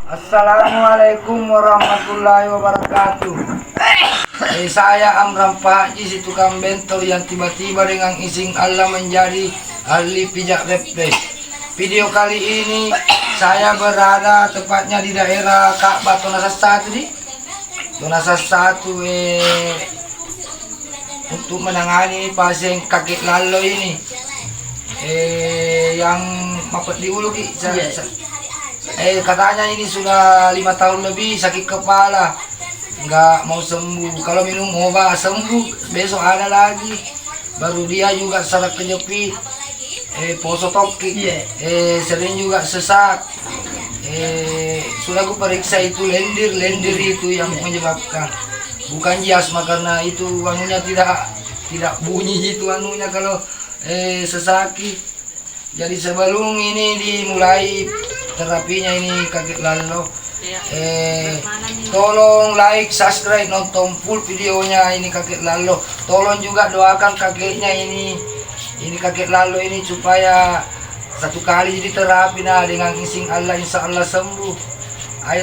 Assalamualaikum warahmatullahi wabarakatuh. Saya Amram Pak Haji, si tukang bento yang tiba-tiba dengan izin Allah menjadi ahli pijak refleks. Video kali ini saya berada tepatnya di daerah Ka'bah Tonasas 1 di Tonasas 1 untuk menangani pasien kakek lalo ini yang mapat di ulu Ki. Katanya ini sudah 5 tahun lebih sakit kepala, nggak mau sembuh. Kalau minum obat sembuh, besok ada lagi. Baru dia juga salah kejepit, poso toki, sering juga sesak. Sudah aku periksa itu lendir itu yang menyebabkan, bukan jasma, karena itu anunya tidak bunyi itu anunya kalau sesaki. Jadi sebelum ini dimulai terapinya ini kakek lalo, tolong like, subscribe, nonton full videonya ini kakek lalo. Tolong juga doakan kakeknya ini kakek lalo ini supaya satu kali jadi terapi dengan izin Allah, insya Allah sembuh. Ayo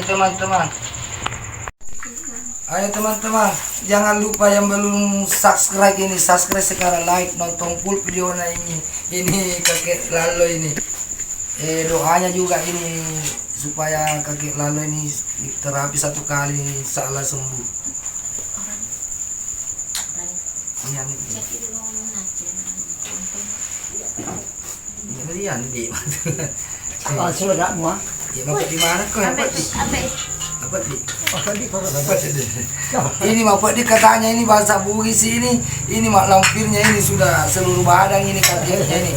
teman-teman, jangan lupa yang belum subscribe ini subscribe sekarang, like, nonton full videonya ini kakek lalo ini. Doanya juga ini supaya kakek lalo ini terapi satu kali insya Allah sembuh. Sudah semua. Ya mau di mana kau? Apa di? Ini mau di katanya ini bahasa Bugis ini mak lampirnya ini sudah seluruh badan ini kakeknya ini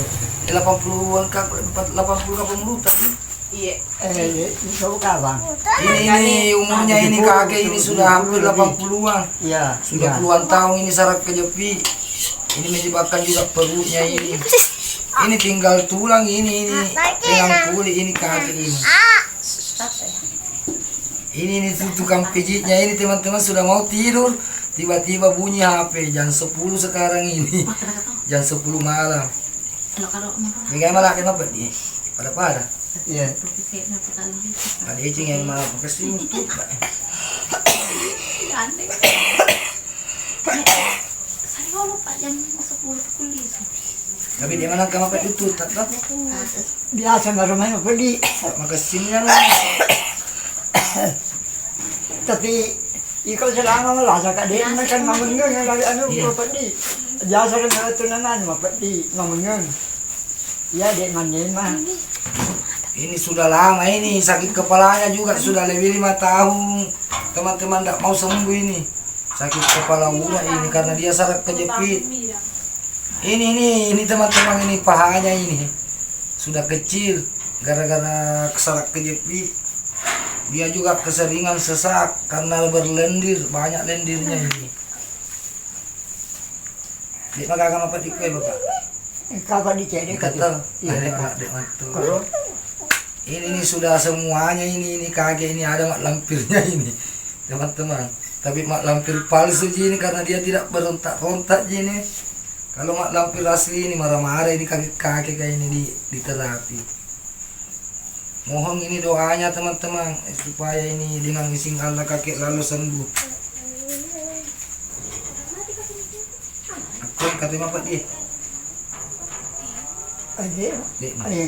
80-an 80 kapan melutat nih. Iya. Coba bang. Ini umurnya ini kakek ini sudah hampir 80-an. Iya. Sudah puluhan tahun ini saraf kejepit. Ini menyebabkan juga perutnya ini. Ini tinggal tulang ini dengan kulit ini kakek ini. Ini tukang pijitnya ini teman-teman sudah mau tidur, tiba-tiba bunyi HP jam 10 sekarang ini. Jam 10 malam. Bagaimana kenapa dia? Pada. Iya. Ada icing yang malah pakai selimut. Tapi dia mana kamu pakai itu tetap? Biasa marumah pergi. Makasihnya lah. Tapi ikaw selama malasa ka din kan mamungon ng ano pergi. Biasa kan itu naman mapadi mamungon. Ya dek manin mah. Ini sudah lama ini sakit kepalanya juga sudah lebih 5 tahun. Teman-teman tidak mau sembuh ini. Sakit kepala udah ini karena dia saraf kejepit. Ini teman-teman ini pahanya ini sudah kecil gara-gara saraf kejepit. Dia juga keseringan sesak karena berlendir, banyak lendirnya ini. Dek maka kamu apa dikwe bapak? Kapan dicek Kata, dek mantu. Ini sudah semuanya ini kakek ini ada mak lampirnya ini teman-teman. Tapi mak lampir palsu ini karena dia tidak berontak-rontak ini. Kalau mak lampir asli ini marah-marah ini kakek kayak ini di terapi. Mohon ini doanya teman-teman supaya ini dengan izin Allah kakek lalu sembuh. Aku katanya apa dia?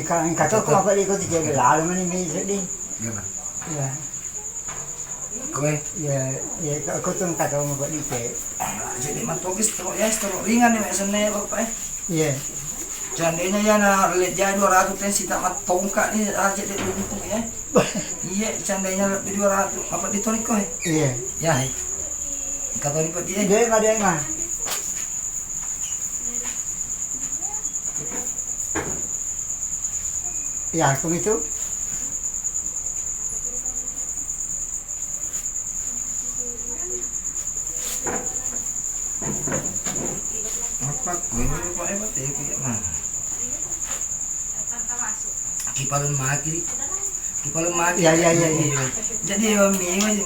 Kan kata ko apa ikut dijaga lalu mana ini sedih. Gimana? Ya. Kowe? Ya aku tuh kata mau buat dicek. Jadi mantokis terus ringan nih mesennya bapak. Iya. Seandainya ya na lihat jadi 200 tensi tak matongkak nih aja deh untuk ya. Iya, seandainya lebih 200 apa ditorik kowe? Iya. Ya. Kata lipat dia. Dia mah. Ya, kung itu. Apa? Kowe ini pak hebat ya kayak mah. Kipalan mati. Ya. Jadi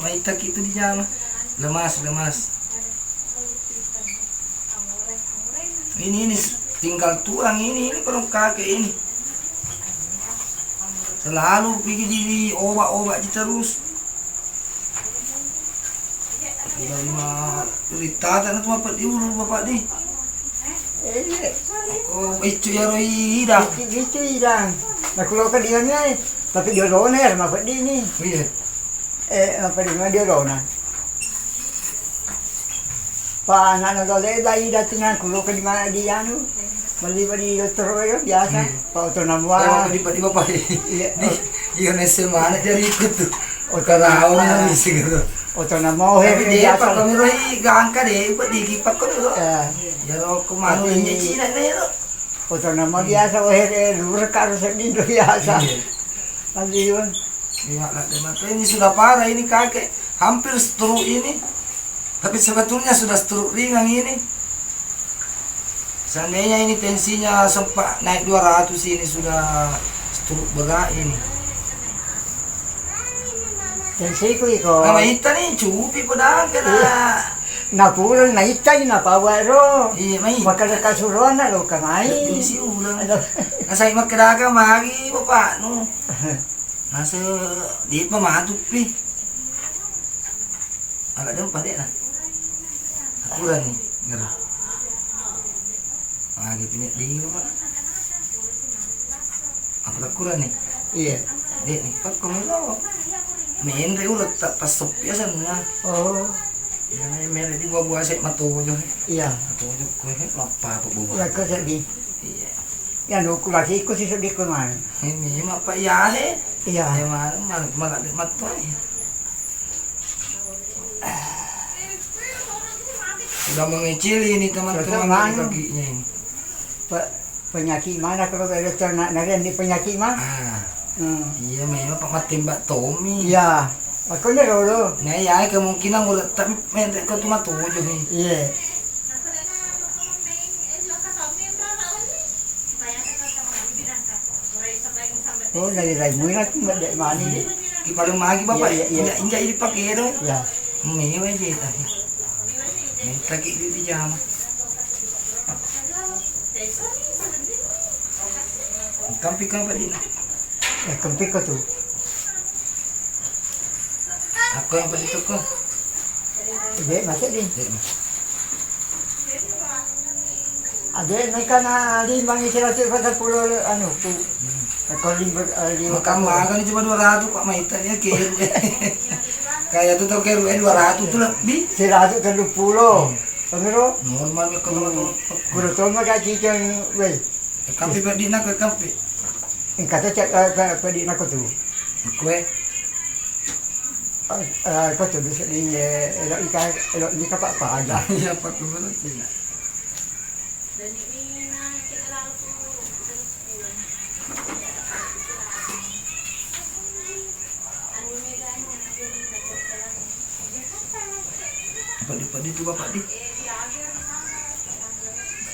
may tak itu di jalan. Lemas. Ini tinggal tulang ini kalau kakek ini. Selalu pergi di obat-obat terus. Sudah 5 cerita tak tu bapak di ulu bapak di. Oh, itu ya roi dah. Itu hilang. Nak keluar ke dia ni. Tapi dia roner bapak di ni. Iya. Apa dia roner. Pak anak nak bayi datang keluar ke di mana dia tu. Bali dokter biasa. Pak otonom Kalau wah. di bapak di. Iya. Iya nese mana jadi ikut tuh. Karena awalnya misi gitu. Otonom mau Tapi dia pak biasa. kami roi gangka deh, buat dikipak kau dulu. Ya ro kemana Tapi- ini Cina nih ro. Otonom mau biasa lur karo sedih biasa. Iya. Tapi yun. Iya lah, mata ini sudah parah ini kakek, hampir stroke ini. Tapi sebetulnya sudah stroke ringan ini. Seandainya ini tensinya sempat naik 200 ini sudah stroke berat ini. Dan siku iko. Nama kita nih cupi pedang kena. Napulang na itay na pawaro. Iya mai. Makakasuruan na lo Ini kamay. si ulang. Ano? Nasa magkadaga magi bapak no. Nasa di pa matupi. Ala dong pade na. Akuran nih, ngero. Magi pinit di bapak. Aku akuran nih. Iya. Dek nih, pak komelo. Main re urat tak pasop ya sana. Oh, Ya mere di buah-buah sek matujo. iya. Matujo ko he lapa pa buah. Ya ko sabi. Iya. Yan ko lagi ko si sabi ko man. Ini mah pak ya he. Ya Iya. malah matoy. Sudah mengecil ini teman-teman Teman. ini kakinya ini. Penyakit mana kalau dokter nak narian di penyakit mah? Ah, Hmm. iya memang pak matembak Tommy. Iya. Ako na lolo. Nah ya kemungkinan udah tapi mentek kau tu matujo he. Iya. Oh, dari mo na kung mani di. Di paling magi bapak Iya, iya, iya. injak ini pakai dong. Ya. Mewah aja itu. Nih kaki di pijama. Kampi kan pak Dina. Ya kempik ko tu. Aku yang pak itu kok. Hindi, masuk din. Dek, Mas. Ade, may ka na limang isira sa pulo, ano, po. Nagkalimbag, Makan makan ini cuma 200 pak Maita ya keru. Kayak tuh tau keru 200 tuh lebih. Sirado ka pulo. Pagiro, Normal me kalau puro to magkakikang, well, kampi pak Dina ke kampi. yung kata check, pwede na ko to. Kue. Ko to, bisa di, hindi ka pa paaga. Iya pak dulu Dina. Pak di tuh bapak di.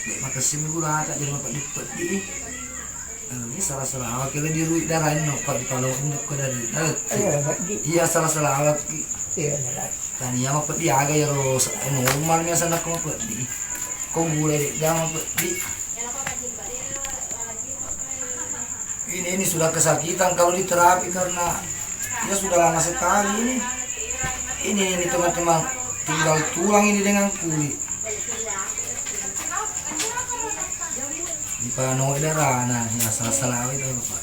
Dek mata sim gula tak jadi bapak di pak di. Ini salah-salah awak kira di ruik darah no pak di kalau untuk ke dari. Di, Iya salah-salah awak. iya, nalang. Tania mah pak di aga ya ros normalnya sana kau pak di. Kau gula dek jangan pak di. Ini sudah kesakitan kalau diterapi karena dia sudah lama sekali ini. Ini teman-teman tinggal tulang ini dengan kulit. Di pano darah nah ya salah-salah itu Pak.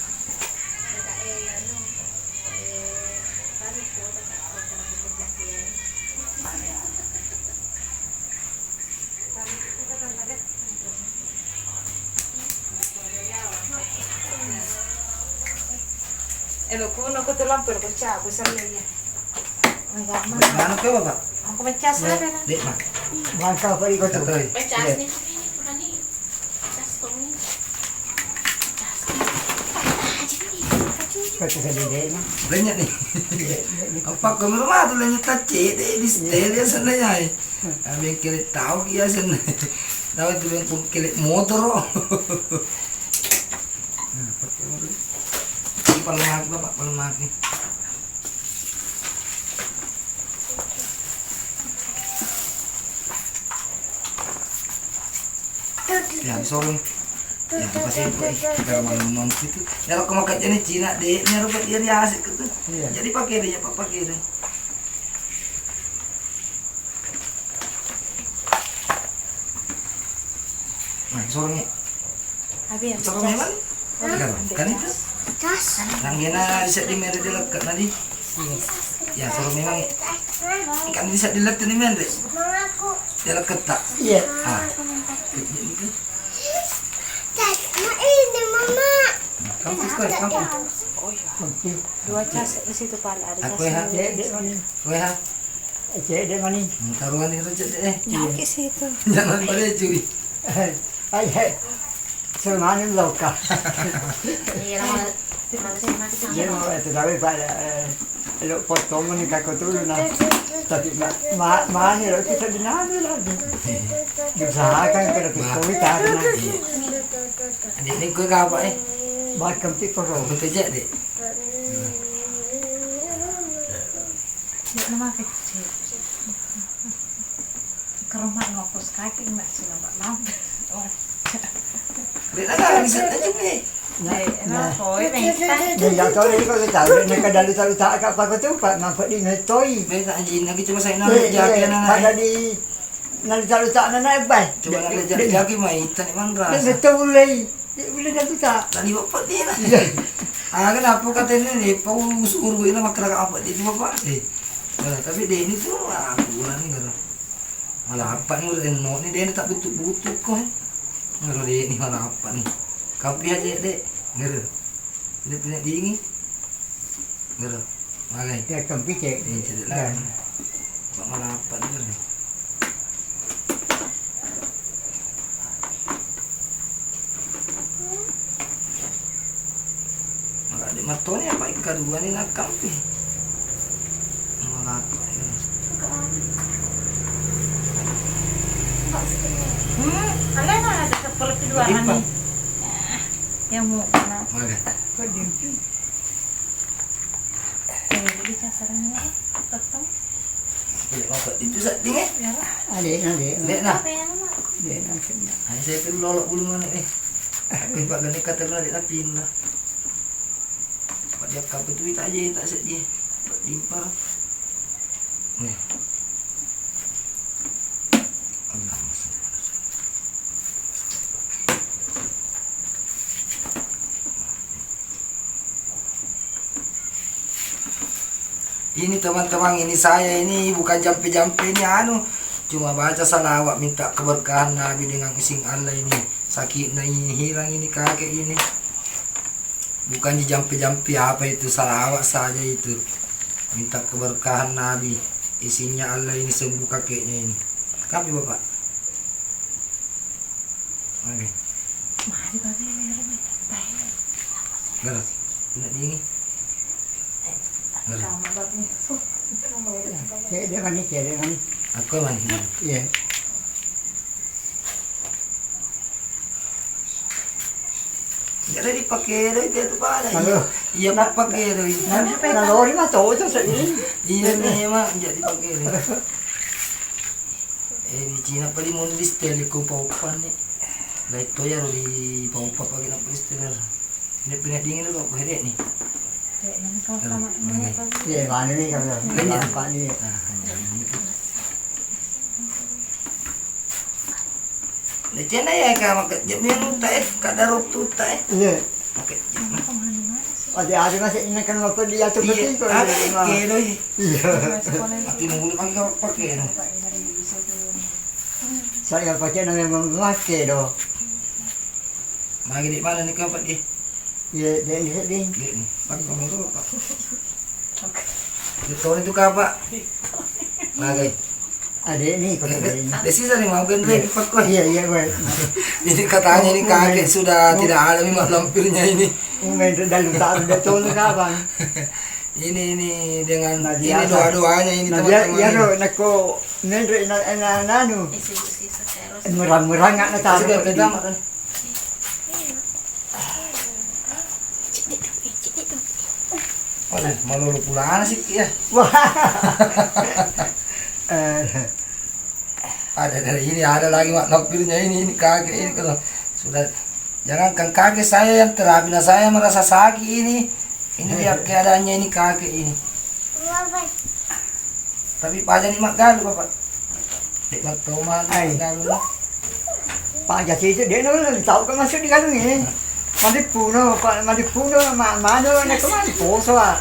Kuno ko tulang pero ko siya ako sa liya. Ano ka ba? Ako mencas na na. Dek mah. Bangka pa rin ko to. Katoy. Mencas ni. Mencas to ni. Kata sa dede na. Banyak nih. Apa kamu rumah tuh lanjut tace deh di setel ya sana ya. Kami kilit tahu ya sana. Tahu tuh yang kilit motor. Nah, pakai motor. Ini paling mati bapak paling mati. Ya, sorong. Ya pasti itu kalau malam itu. Ya kalau makan jenis Cina deh, nyarap dia asik gitu. Iya. Jadi pakai deh ya Pak pakai deh. Nah, sorongnya. Abi yang Sorongnya mana? Kan itu. Nang gina bisa di mere di lekat tadi. Ya sorong memang kan bisa dilihat ini mere. Dia lekat tak? Iya. Ah. Kampus kau, kampus. oh iya. Dua cas di situ pala ada Aku cas. ya. Dek dek mani. Kowe ha. Dek dek mani. Taruhan ini rejek deh. Nyok ke situ. Jangan pada cuy. Ay, semanin loka. Iya lama malasih mati Dia mau itu tapi pada lo potong ni kako dulu na. Tapi mana lo kita dinami lagi. Diusahakan kalau kita karena Adik ni kowe ka apa bakam ti koro. Betul je dek. Dia nama kecil. Ke rumah ngopos kaki mak sila pak lampu. Dek nak bisa aja ni. Nah, koi benta. Dia yang tahu ni kalau tahu ni kadang tahu tak apa kau tu pak nampak di ngetoi. Beta anjing lagi cuma saya nak jaki Pada anak. di nanti tahu tak nak bat. Cuma nak jaki mai tan man Dia ras. betul boleh. Boleh dah tu tak. Tadi bapak dia lah. Ah kenapa katanya ni pau suruh ini makra apa dia bapak eh. Tapi dia ini tu aku ni kan. Malah apa ni reno ni dia ni tak butuh kau. Ngero dia ni malah apa ni. Kapi aja dek. Ngero. Dia punya dingin. Ngero. Malai. Dia kempi cek. Ini jadi lah. Pak malah apa ni? Malah di matone apa ikan dua ni nak kampi. Malah apa ni? Kalian ada kepala kedua nih. Yang mau kena. Malah. Di casarannya tetap. Boleh apa itu sat dingin? Adik. Dek nah. Apa yang nama? Dia nak kena. Hai saya perlu lolok bulungan ni. Aku pak gani kata kena dia pindah. Pak dia kap tu tak aje tak set dia. Pak dimpar. Ni. Allah masuk. Ini teman-teman ini saya ini bukan jampi-jampi ini anu cuma baca salawat minta keberkahan Nabi dengan ising Allah ini sakit ini hilang ini kakek ini bukan di jampi-jampi apa itu salawat saja itu minta keberkahan Nabi isinya Allah ini sembuh kakeknya ini kami bapak oke Mari babi leher baik. gerak tidak dingin gerak Kamu babi. Cek dia mani. aku mana Iya. jadi dipakai itu pada Halo. iya pak pakai Nalori mah tahu tu sedih. iya nih emang jadi pakai di Cina paling mau di setel ko paupan nih lah itu ya di paupan pagi nak setel ini punya dingin dulu aku hedek nih Iya mana ni kalau apa ni. Lah Cina ya ka makat jam yang utai kada rok tu utai Iya. makat Ada masih ini kan apa dia tu iya betul ada kau. ke doi Iya. mati mulu pagi kau pakai no Saya pakai nama memakai doh. magi di mana nih kau pakai Iya dia ni sedih. Dek nih pagi kau itu pak di tahun itu kapa magi Adik ni pakai ini. sisa nih mau gendre pakai Iya baik. ini katanya ini kakek sudah tidak alami mak lampirnya ini Main dalam tak ada tahu kapan. ini dengan Nah, ini biasa. doa-doanya ini Nah dia teman-teman ya ini. ro nako nendre nanu. Sisa terus. Murang-murang nak tahu. Sudah kita makan. Waduh, malu lu pulang sih ya. Wah. Ada dari ini ada lagi mak lampirnya ini kakek ini kalau sudah Jangankan kakek saya yang terapi, nah saya merasa sakit ini. Ini lihat keadaannya ini kakek ini. Tapi pajan ini mak galu bapak. Dek mak toma galu lah. Pak Jasi itu dia nol tahu kan masuk di kalung ini. Mandi puno, mana nak kemana poso ah.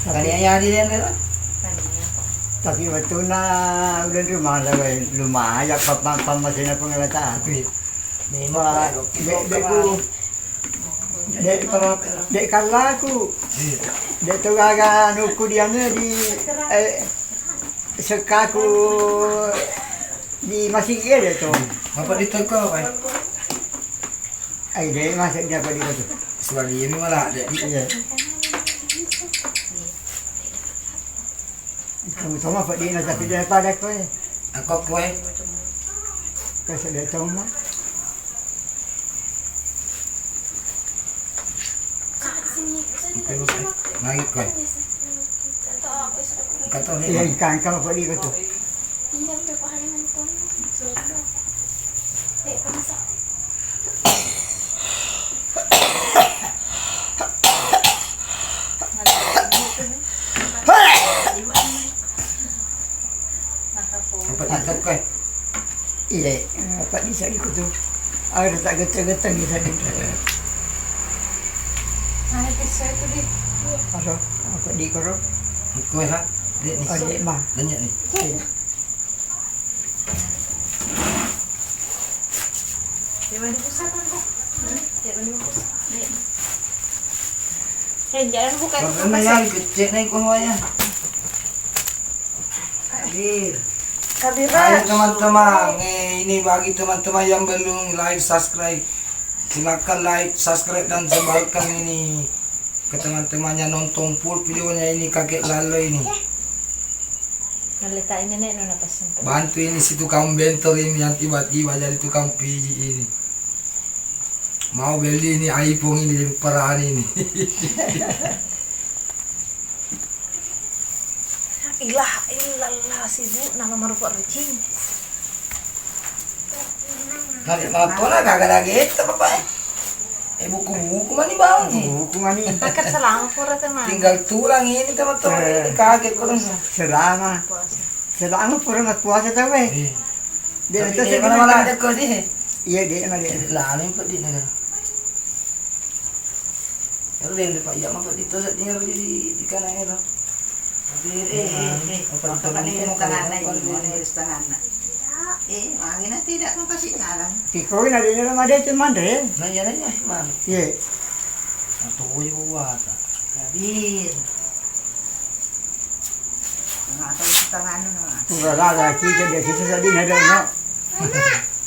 Kalian di dia lah. Tapi waktu na udah rumah lah, lumayan pam masih nak pengelatan. Wah, dek kalaku, dek tu gaga nuku dia di sekaku di masih dia tu. Bapak di toko apa? Dek masih dia pada itu. Suara ini malah ada di. Iya. Kamu tahu apa dia nak tapi dia pada kau. Aku kue. Kasih dia tahu mah. Lagi kue. Kata Iya, ni. ikan kamu apa dia tu? Bapak di toko. Iya, apa dia cari tu? Ada tak getah-getah ni tadi. Apa? Apa dia korang? Kue ha. Dek ni. Oh, dia mah. Banyak ni. Di mana pusat kan kok? Di mana pusat? Jangan buka itu Karena yang kecil naik kuahnya. Hadir. Ayo Kabiraj. teman-teman, ini bagi teman-teman yang belum like, subscribe, silakan like, subscribe dan sebarkan ini ke teman-temannya nonton full videonya ini kakek Lalo ini. Nalita ini nek nona pasan. Bantu ini si tukang bentor ini yang tiba-tiba jadi tukang pijit ini. Mau beli ini iPhone ini jadi peran ini. Ilah illallah sibuk nama marupa rejim. Nanti motor lah kagak ada gitu bapak. Buku-buku mana bang nih? Buku mana? Pakai selang pura teman. Tinggal tulang ini teman-teman ini kaget kurang. Selama pura nak puasa tahu eh. Dia Tapi tu dia mana-mana ada kau ni. Iya dia mana dia. Lalu pak di negara. Kalau dia pak ya mak di tosat tinggal di kanan itu. Apa ni yung tangan na yun? Ano yung tangan na? Mangin na tidak mo kasi ngalan. Kiko na dia nama dia cuman deh. Nanya mana? Iya. Atau yung wata. Kabir. Ang atong tangan na. Pura lah kita dia kita tadi ada no.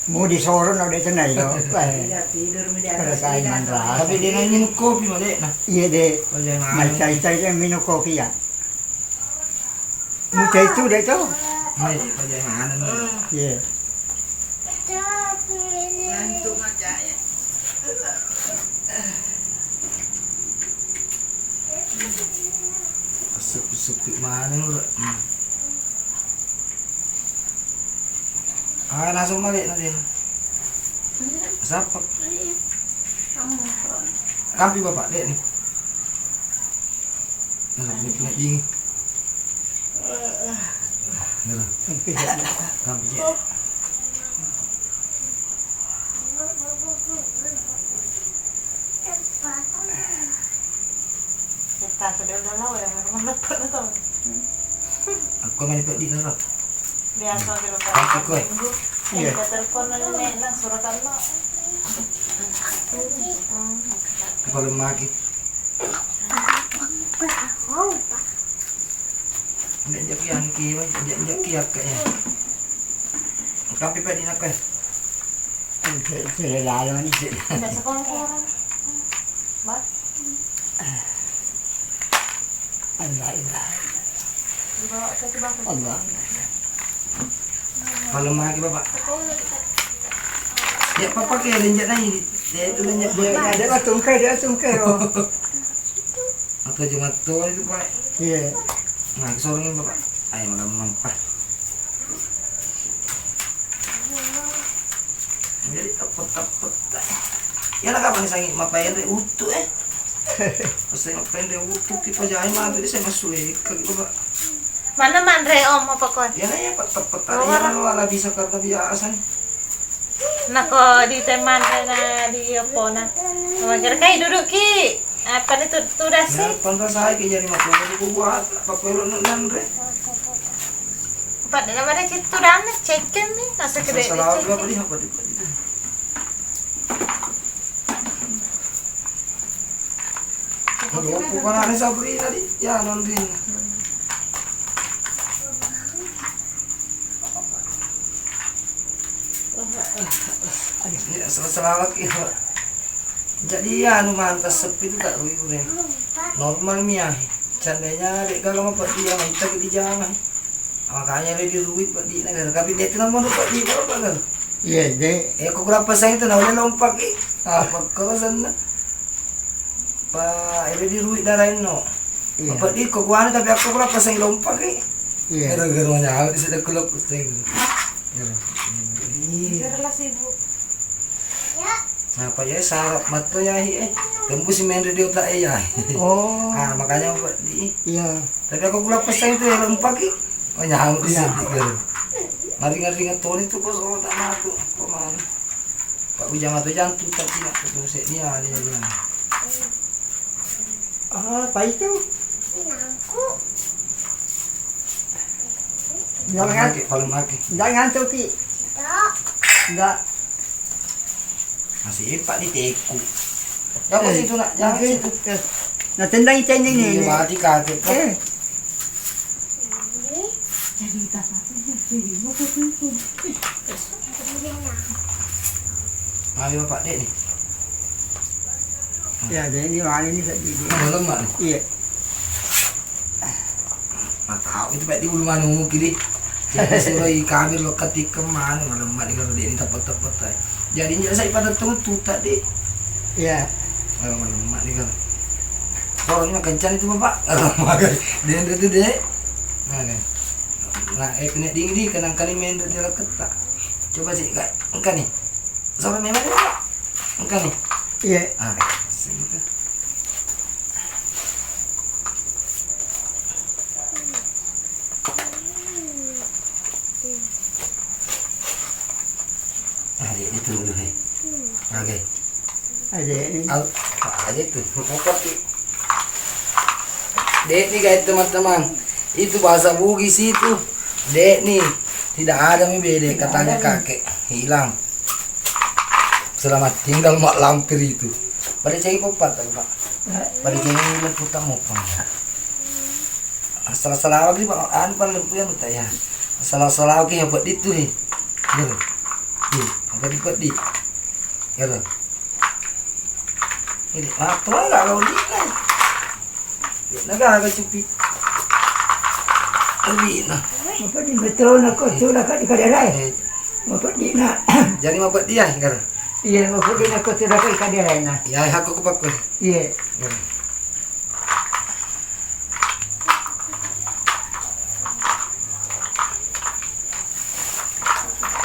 Mau disorong ada tu naik no. Tidur mo diyan. Pada kain mantra. Tapi dia nanya minum kopi mana nah. Iya deh. Bagaimana? Macai yang minum kopi ya. Muka itu deh tu. Bagaimana? Iya. Ngantuk nga ya. Sepi mana lu? Langsung balik nanti. Siapa? Kampi bapak dek nih. Langsung punya dingin. Kampi je. Kita sudah lawa ya memang lepas tu. Aku main pak di nara. Biasa kalau Kampi kue. Iya. kita telepon nenek nak surat Allah. Kalau maki. Ndak jak yang ki, jak kiak kayaknya. Kampi pak di nak kue. Saya lalu ni. Tidak sekolah orang. Bah, Allah Allah. dibawa ke sebelah. Allah. Kalau maki bapak. Ya papa ke lenjat naik. Dia itu lenjat Dia ada tungkai oh. Atau cuma tuh itu pak. Iya. Nah, kesorongin bapak. Ayo malam mampah. tapet. Ya nak apa nih sangi mapain deh utuh Pas saya mapain deh utuh tipe jahe mah tadi saya masuk ke Pak. Mana mandre om apa kon? Ya nah ya tapet ya lah bisa karena biasa nih. Nako di teman na di opo na. Magar kay duduk ki. Apa nih tuh dah Ya sih? pandra saya ke jadi matu aku buat apa perlu nandre. Pada nama dia itu dah nih cekin nih nasi gede. Salah apa dia apa di. Aduh, bukan ada Sabri tadi. Ya, nondrin. Ya, selawak ya. Jadi ya, anu mantas sepi itu tak udah. Normal mia. Candanya dek kalau mau pergi yang kita di jalan. Makanya dia diruit pak di negara. Tapi dia tuh mau pak di apa kan? Iya, deh. Kok berapa saya itu nak boleh lompat ki? Apa kau sana? Pak, ini diruit darain no. Iya. Apa di kok kuana tapi aku berapa saya lompat ki? Iya. Gara-gara mana di sana kulak pusing. Relasi ibu. Apa ya sarap mata ya tembus main radio tak ya. Oh. Makanya buat di. Iya. Tapi aku kulak pusing itu ya lompat ki. Oh nyamuk di Iya. sini gitu. Ngari-ngari ngeton itu kok soal tak matu. Kemana? Pak Ujang atau jantung tak tidak itu ini ya dia. Apa itu? Jangan Paling maki. jangan tuh ki. Enggak. Masih pak di teku. Ya kok situ nak, jangan situ. Nah, tendang cending Ini nih. mati kaget kan. Ayo Pak Dek nih. Ya, jadi ini mana ini tadi. Mana lemak nih? Iya. Nggak tahu itu Pak di ulu manu kiri. Jadi suruh kami lo ketik kemana malam lemak kalau dia ini tepat-tepat aja. Jadinya saya pada tutup tadi. Iya. Malam lemak nih kan. Suaranya kencang itu Bapak. Makan dia itu deh. Nah, kena dingin kenang kali main dia ketak. Coba sih kak, engkau nih. Suara memang dia Pak. Engkau nih. Iya. Segitu. Dia itu dulu nih. Oke. Ada ini. Apa aja tuh? Apa sih? Dek nih guys teman-teman. Itu bahasa Bugis itu. Dek nih. Tidak ada mi beda katanya kakek. Hilang. Selamat tinggal mak lampir itu. Pada cai popat Pak. Pada cai lemputan mau Pak. Salah-salah lagi Pak. Pan lemputan betul ya. Salah-salah lagi yang buat itu nih. Gitu. Apa dibuat di? Gitu. Ini waktu enggak kalau di kan. Negara kecupi. Lebih nah. Apa di betul nak tu nak di kaderai. Apa di nak. Jadi mau buat dia kan? Iya, apa di nak tu nak di kaderai nah. Ya aku kepak. Iya.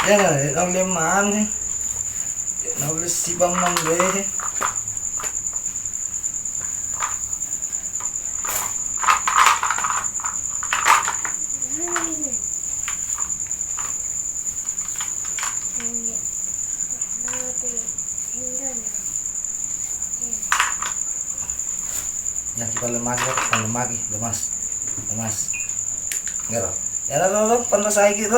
Ya lah, orang leman nih. Nabi si bang mangge. Ya kita lemas, lemas. Enggak. Ya lah, pandai saya gitu.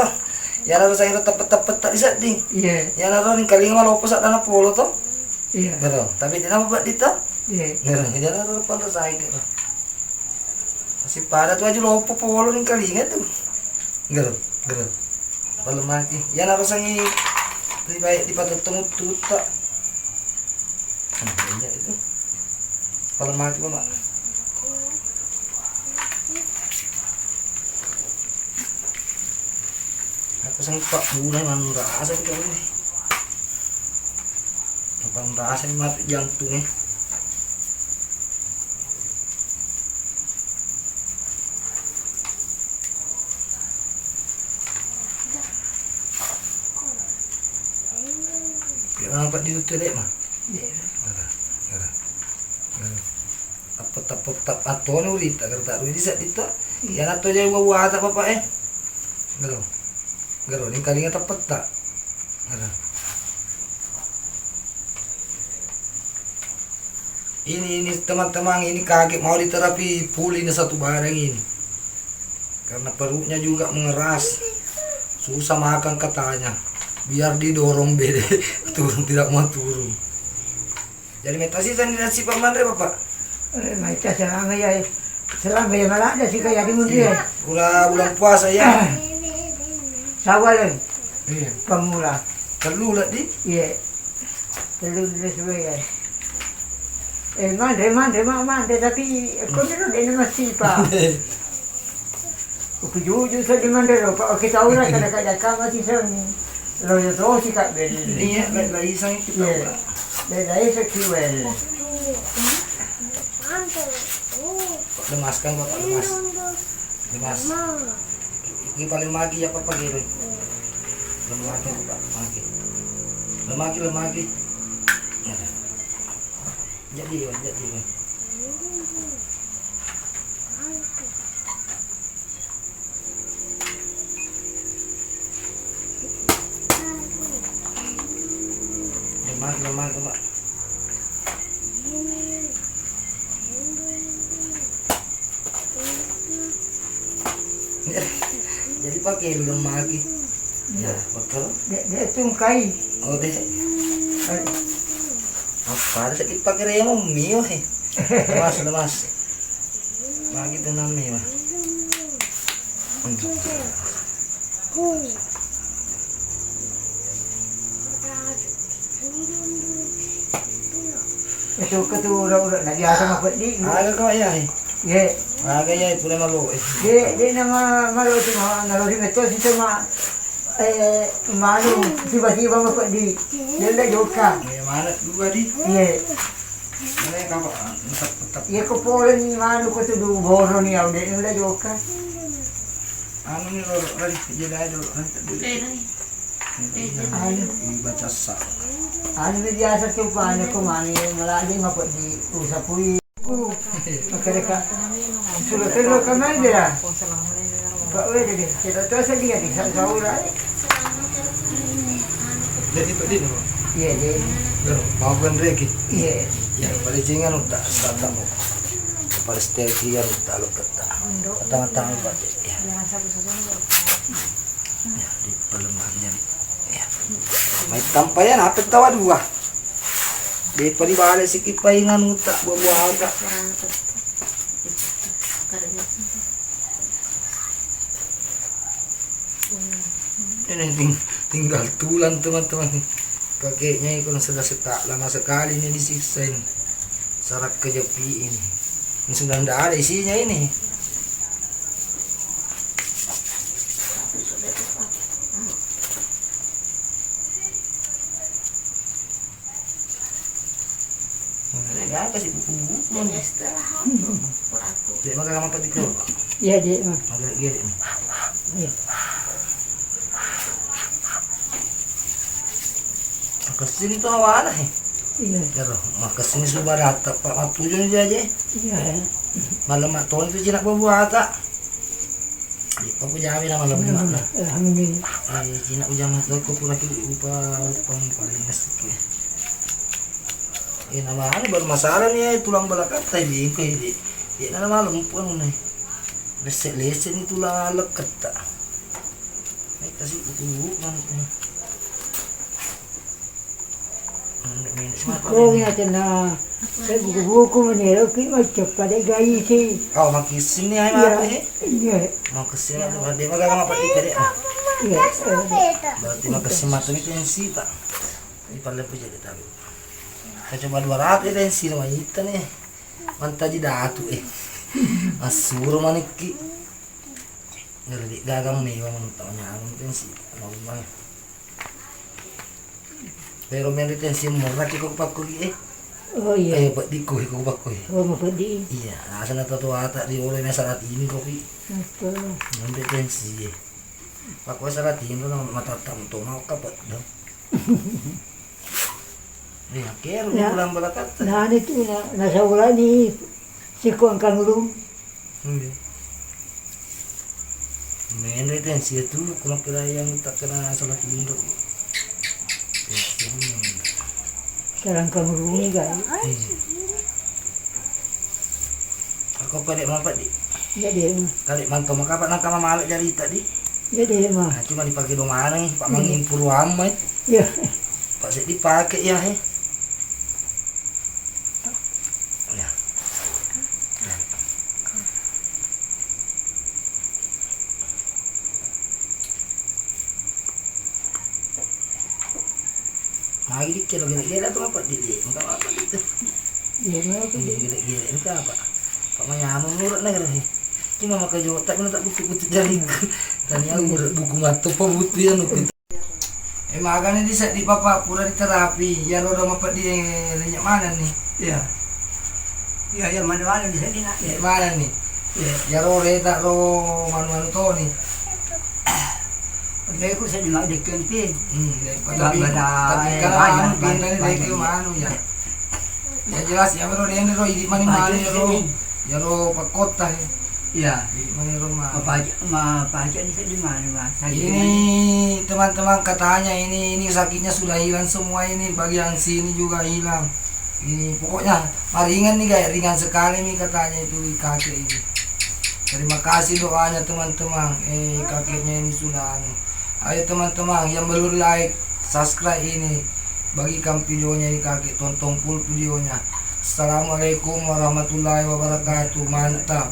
Ya lalu saya tepet-tepet tak disetting. Iya. Ya lalu nih kali malah opos dana polo toh. Iya. Gitu. Tapi dia nama buat dita. Iya. Gitu. Ya lalu pandai saya gitu. Masih pada tuh aja lopo polo nih kali ingat tuh. Gitu. Kalau mati. Ya lalu saya lebih baik dipatut tunggu tuta. Banyak itu. Kalau mati Pak. Aku sang Pak bunai man rasa itu ini. Apa rasa mati jantungnya. Kenapa di hotel dek mah. Gara. Apa atau nih tak kerta uri bisa dita. Ya nato jaya buat apa pak Garo ini kalinya tepat tak. Ini teman-teman ini kakek mau diterapi pulih ini satu barang ini. Karena perutnya juga mengeras. Susah makan katanya. Biar didorong bede turun tidak mau turun. Jadi metasi tadi nasi paman deh bapak. Mereka selama ya malah ada sih kayak di mundi ya. Udah bulan puasa ya. Sawal Iya. pemula. Perlu lah di. Iya. Telur sesuai ya. Mande tapi aku ni dia masih pak. Aku jujur saja mande lo. Pak kita orang kadang-kadang masih sen. Lo ya tu sih kat beli. Iya, lagi sang kita. Iya. Dari sekian. Lemas kan bapak lemas. Ini paling magi ya papa gitu. Lemagi bapak lemagi. Jadi. Lemagi pak. Jadi pakai lemagi. Ya betul. Dia tungkai. Oh deh. Apa ada sakit pakai remo mio lemas lagi itu namanya mah Itu ketua nak dia sama pedi. ada kau ya Ye. ada ya itu nama lo Dia nama malu cuma naluri meto sih cuma malu tiba-tiba mau pedi. Dia dah joka. ya mana dua di Ye. mana yang kau tetap Ye ko polen malu ko tu du boro ni au dia dah joka. anu ni lo lagi jadi ada lo baca sak Ani biasa tu pa ko mani maladi mau pedi usapui. Mereka sudah terlalu kemana dia? Pak Wede dia, kita tahu saja di Saura. jadi tadi nih Iya dia. mau kan reki Iya. ya paling jingan udah sata mo paling setel kia udah lo kata tang-tang pak ya ya di pelemahnya ya mai tampayan apa tawa dua di balik sikit paingan utak buah agak ini tinggal tulang teman-teman kakeknya itu sudah lama sekali ini disiksain sarak kejepi ini sudah tidak ada isinya ini ya kasih buku-buku dia makan apa tadi kau Iya dia mah. agak gede Iya. kesini tuh awalnya Iya. ya loh kesini sudah datang pak tujuh aja Iya. malam tahun itu jinak buat tak aku jamin nama malam ini mana Alhamdulillah. jinak ujang itu aku pun lagi lupa paling meski nama ini baru masalah nih tulang belakang tadi ini nama malam pun nih lesek ini tulang leket tak kasih buku kan Kau ni ada na, saya buku-buku mana lagi macam pada gaya sih. oh makin sini ay mama Iya. mau kesini ada dia makan apa di kere Iya. berarti mau kesini mata itu yang sih tak ini paling punya kita saya coba 200 itu yang sih nama itu nih mantap di datu asur maniki jadi gagang nih orang tahunya aku itu sih mau banget pero may retensi murah kiko pakuli Oh iya. Pak Diko kiko pakuli Oh mau pergi. iya asa na tatu ata di oleh na saat ini kopi Apa? may retensi pak ko saat ini na matatam to mau kapat do Ya, kero Ya. pulang balakat. Nah itu nasa wala ni si Kuang Kanulung. Main retensi itu kalau kira yang tak kena salah induk. Sarang Kanulung ni guys. Aku kadek mapat di. Jadi Kadek mantau makapat nak kama malak jari tadi. mah. Nah, cuma dipakai doma nih, Pak mengimpur amat. Ya. Pak sih dipakai ya he. Ya. Mari dikira gila tuh apa di enggak apa itu. Ya mah aku Gila itu apa? Pak manyamu nurut negara he. Cuma makai jota kena tak putih-putih jari. Tani aku buku matu pemutih anu kita. Makanya di papa pura di terapi, ya lo udah mapat di lenyap mana nih? ya. Ya mana-mana di sini nak. Lenyap mana nih? Ya. Ya lo reta lo manu-manu to nih. Jadi aku saya nak dikempin. Tapi kalau anu pindah dari ke mana ya? Ya jelas ya lo dia lo hidup mana ya lo. Ya lo pak kota ya. Ya. Mana rumah. Pajak di sini mana? Ini teman-teman katanya ini sakitnya sudah hilang semua ini bagian sini juga hilang. Ini pokoknya ringan nih guys, ringan sekali nih katanya itu kakek ini. Terima kasih doanya teman-teman. Kakeknya ini sudah ayo teman-teman yang belum like, subscribe ini, bagikan videonya ini kakek, tonton full videonya. Assalamualaikum warahmatullahi wabarakatuh. Mantap.